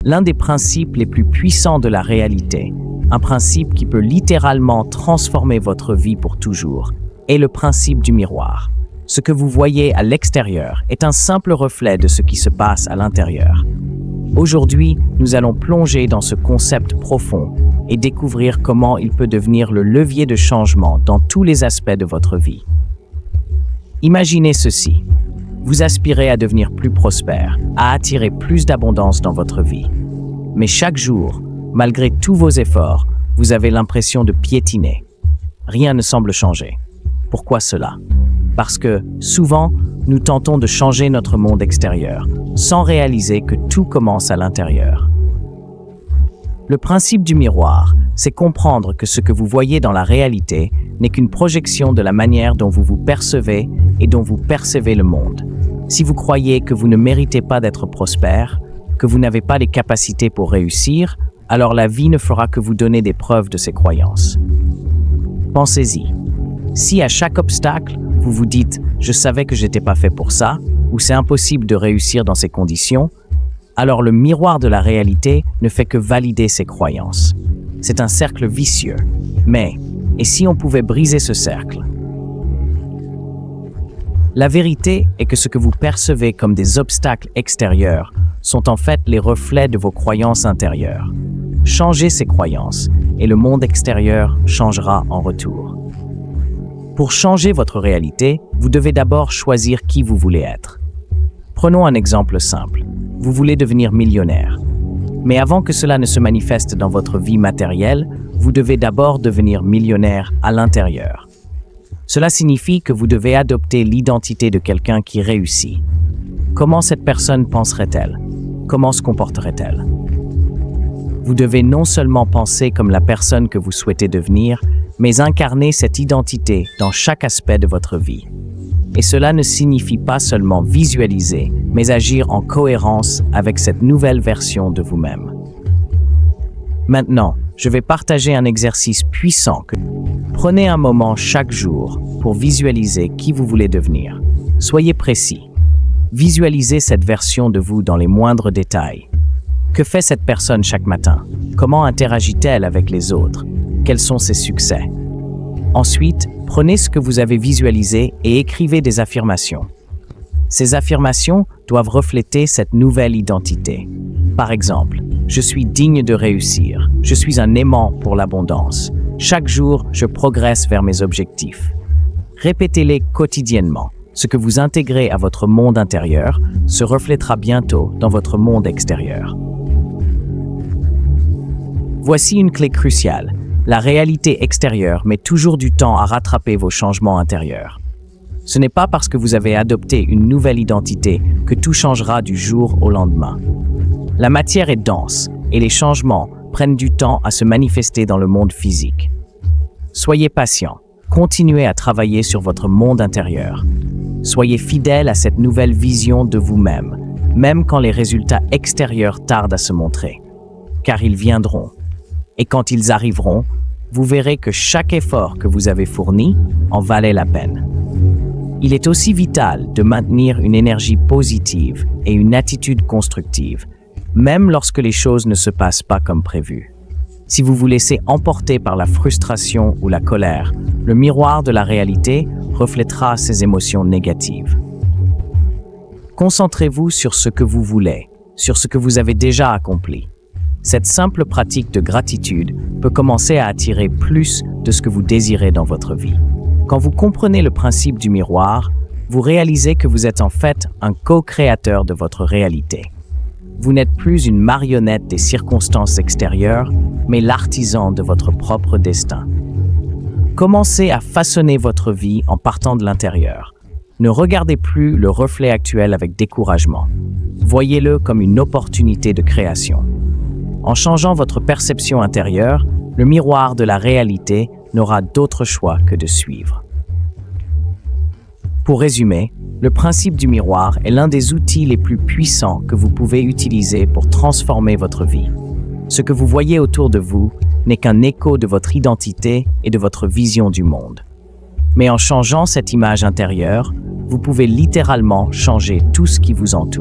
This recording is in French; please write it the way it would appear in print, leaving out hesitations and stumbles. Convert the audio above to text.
L'un des principes les plus puissants de la réalité, un principe qui peut littéralement transformer votre vie pour toujours, est le principe du miroir. Ce que vous voyez à l'extérieur est un simple reflet de ce qui se passe à l'intérieur. Aujourd'hui, nous allons plonger dans ce concept profond et découvrir comment il peut devenir le levier de changement dans tous les aspects de votre vie. Imaginez ceci. Vous aspirez à devenir plus prospère, à attirer plus d'abondance dans votre vie. Mais chaque jour, malgré tous vos efforts, vous avez l'impression de piétiner. Rien ne semble changer. Pourquoi cela? Parce que, souvent, nous tentons de changer notre monde extérieur, sans réaliser que tout commence à l'intérieur. Le principe du miroir, c'est comprendre que ce que vous voyez dans la réalité n'est qu'une projection de la manière dont vous vous percevez et dont vous percevez le monde. Si vous croyez que vous ne méritez pas d'être prospère, que vous n'avez pas les capacités pour réussir, alors la vie ne fera que vous donner des preuves de ces croyances. Pensez-y. Si à chaque obstacle, vous vous dites « je savais que j'étais pas fait pour ça » ou « c'est impossible de réussir dans ces conditions », alors le miroir de la réalité ne fait que valider ces croyances. C'est un cercle vicieux. Mais, et si on pouvait briser ce cercle? La vérité est que ce que vous percevez comme des obstacles extérieurs sont en fait les reflets de vos croyances intérieures. Changez ces croyances et le monde extérieur changera en retour. Pour changer votre réalité, vous devez d'abord choisir qui vous voulez être. Prenons un exemple simple. Vous voulez devenir millionnaire. Mais avant que cela ne se manifeste dans votre vie matérielle, vous devez d'abord devenir millionnaire à l'intérieur. Cela signifie que vous devez adopter l'identité de quelqu'un qui réussit. Comment cette personne penserait-elle? Comment se comporterait-elle? Vous devez non seulement penser comme la personne que vous souhaitez devenir, mais incarner cette identité dans chaque aspect de votre vie. Et cela ne signifie pas seulement visualiser, mais agir en cohérence avec cette nouvelle version de vous-même. Maintenant, je vais partager un exercice puissant. Prenez un moment chaque jour pour visualiser qui vous voulez devenir. Soyez précis. Visualisez cette version de vous dans les moindres détails. Que fait cette personne chaque matin? Comment interagit-elle avec les autres? Quels sont ses succès? Ensuite, prenez ce que vous avez visualisé et écrivez des affirmations. Ces affirmations doivent refléter cette nouvelle identité. Par exemple, je suis digne de réussir. Je suis un aimant pour l'abondance. Chaque jour, je progresse vers mes objectifs. Répétez-les quotidiennement. Ce que vous intégrez à votre monde intérieur se reflétera bientôt dans votre monde extérieur. Voici une clé cruciale. La réalité extérieure met toujours du temps à rattraper vos changements intérieurs. Ce n'est pas parce que vous avez adopté une nouvelle identité que tout changera du jour au lendemain. La matière est dense et les changements prennent du temps à se manifester dans le monde physique. Soyez patient, continuez à travailler sur votre monde intérieur. Soyez fidèle à cette nouvelle vision de vous-même, même quand les résultats extérieurs tardent à se montrer. Car ils viendront. Et quand ils arriveront, vous verrez que chaque effort que vous avez fourni en valait la peine. Il est aussi vital de maintenir une énergie positive et une attitude constructive, même lorsque les choses ne se passent pas comme prévu. Si vous vous laissez emporter par la frustration ou la colère, le miroir de la réalité reflètera ces émotions négatives. Concentrez-vous sur ce que vous voulez, sur ce que vous avez déjà accompli. Cette simple pratique de gratitude peut commencer à attirer plus de ce que vous désirez dans votre vie. Quand vous comprenez le principe du miroir, vous réalisez que vous êtes en fait un co-créateur de votre réalité. Vous n'êtes plus une marionnette des circonstances extérieures, mais l'artisan de votre propre destin. Commencez à façonner votre vie en partant de l'intérieur. Ne regardez plus le reflet actuel avec découragement. Voyez-le comme une opportunité de création. En changeant votre perception intérieure, le miroir de la réalité n'aura d'autre choix que de suivre. Pour résumer, le principe du miroir est l'un des outils les plus puissants que vous pouvez utiliser pour transformer votre vie. Ce que vous voyez autour de vous n'est qu'un écho de votre identité et de votre vision du monde. Mais en changeant cette image intérieure, vous pouvez littéralement changer tout ce qui vous entoure.